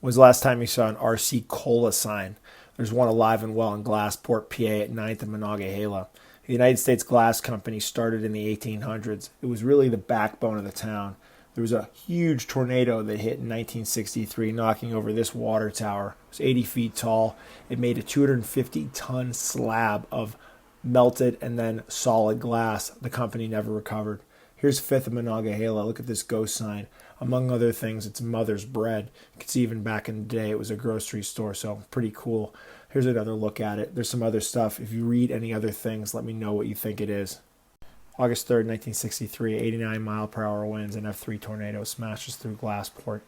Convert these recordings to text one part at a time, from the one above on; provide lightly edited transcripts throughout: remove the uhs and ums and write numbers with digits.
When was the last time you saw an RC Cola sign? There's one alive and well in Glassport, PA at Ninth and Monongahela. The United States Glass Company started in the 1800s. It was really the backbone of the town. There was a huge tornado that hit in 1963, knocking over this water tower. It was 80 feet tall. It made a 250-ton slab of melted and then solid glass. The company never recovered. Here's Fifth and Monongahela. Look at this ghost sign. Among other things, it's Mother's Bread. You can see even back in the day it was a grocery store, so pretty cool. Here's another look at it. There's some other stuff. If you read any other things, let me know what you think it is. August 3rd, 1963, 89-mile-per-hour winds and F3 tornado smashes through Glassport.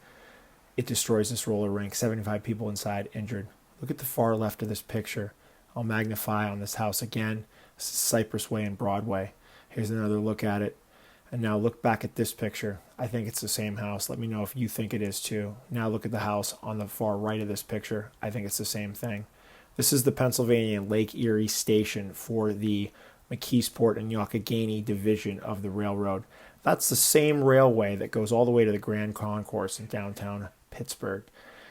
It destroys this roller rink. 75 people inside injured. Look at the far left of this picture. I'll magnify on this house again. This is Cypress Way and Broadway. Here's another look at it. And now look back at this picture. I think it's the same house. Let me know if you think it is too. Now look at the house on the far right of this picture. I think it's the same thing. This is the Pennsylvania Lake Erie station for the McKeesport and Youghiogheny division of the railroad. That's the same railway that goes all the way to the Grand Concourse in downtown Pittsburgh.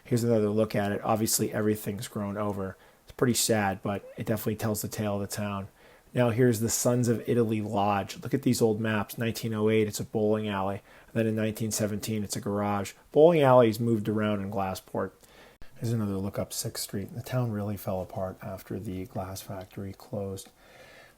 Here's another look at it. Obviously everything's grown over. It's pretty sad, but it definitely tells the tale of the town. Now here's the Sons of Italy Lodge. Look at these old maps. 1908, it's a bowling alley. And then in 1917, it's a garage. Bowling alleys moved around in Glassport. Here's another look up 6th Street. The town really fell apart after the glass factory closed.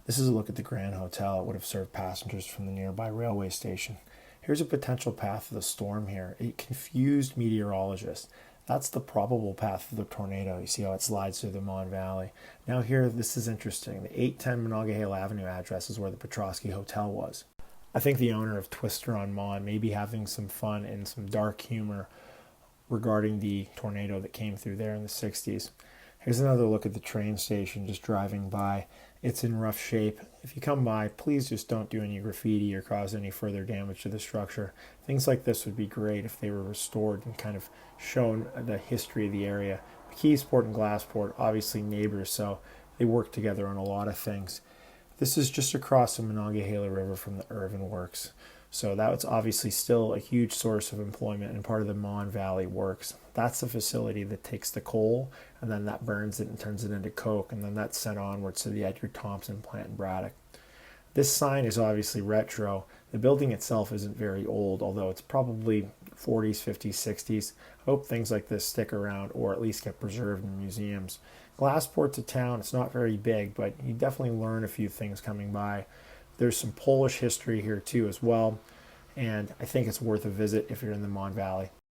This is a look at the Grand Hotel. It would have served passengers from the nearby railway station. Here's a potential path of the storm here. It confused meteorologists. That's the probable path of the tornado. You see how it slides through the Mon Valley. Now here, this is interesting. The 810 Monongahela Avenue address is where the Petrosky Hotel was. I think the owner of Twister on Mon may be having some fun and some dark humor regarding the tornado that came through there in the 60s. Here's another look at the train station just driving by. It's in rough shape. If you come by, please just don't do any graffiti or cause any further damage to the structure. Things like this would be great if they were restored and kind of shown the history of the area. McKeesport and Glassport, obviously neighbors, so they work together on a lot of things. This is just across the Monongahela River from the Irvin Works. So that's obviously still a huge source of employment and part of the Mon Valley Works. That's the facility that takes the coal and then that burns it and turns it into coke, and then that's sent onwards to the Edgar Thompson plant in Braddock. This sign is obviously retro. The building itself isn't very old, although it's probably 40s, 50s, 60s. I hope things like this stick around or at least get preserved in museums. Glassport's a town. It's not very big, but you definitely learn a few things coming by. There's some Polish history here too as well, and I think it's worth a visit if you're in the Mon Valley.